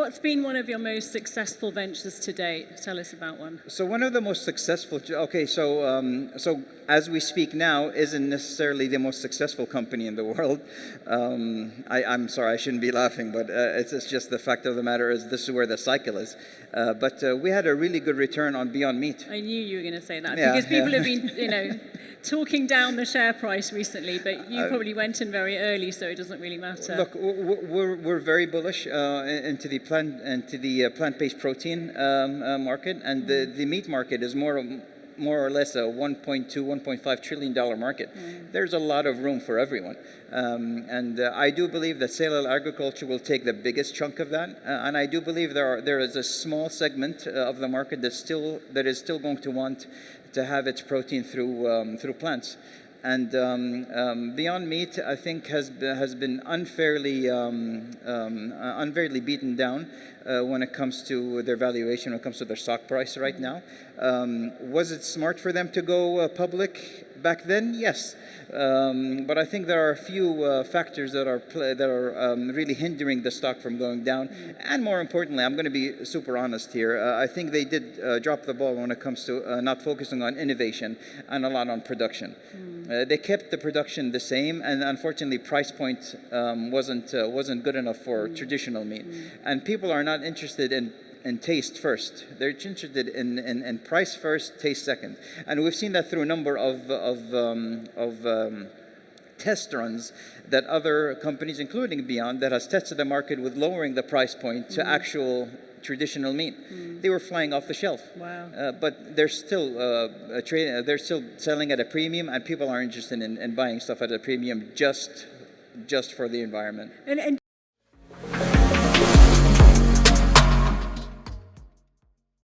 what's been one of your most successful ventures to date? Tell us about one. So one of the most successful, so as we speak now, isn't necessarily the most successful company in the world. I'm sorry, I shouldn't be laughing, but it's just the fact of the matter is this is where the cycle is. But we had a really good return on Beyond Meat. I knew you were going to say that, Yeah, because people yeah. have been, talking down the share price recently, but you probably went in very early, so it doesn't really matter. Look, we're very bullish into the plant-based protein market, and the meat market is more or less a $1.5 trillion market. There's a lot of room for everyone. And I do believe that cellular agriculture will take the biggest chunk of that. And I do believe there is a small segment of the market that is still going to want to have its protein through plants. And Beyond Meat, I think, has been unfairly beaten down when it comes to their valuation, when it comes to their stock price right now. Was it smart for them to go public back then? Yes. But I think there are a few factors that are really hindering the stock from going down. And more importantly, I'm going to be super honest here. I think they did drop the ball when it comes to not focusing on innovation and a lot on production. They kept the production the same, and unfortunately, price point wasn't good enough for traditional meat. And people are not interested in taste first. They're interested in price first, taste second. And we've seen that through a number of test runs that other companies, including Beyond, that has tested the market with lowering the price point to actual traditional meat. They were flying off the shelf. Wow. But they're still they're still selling at a premium, and people are interested in buying stuff at a premium just for the environment. And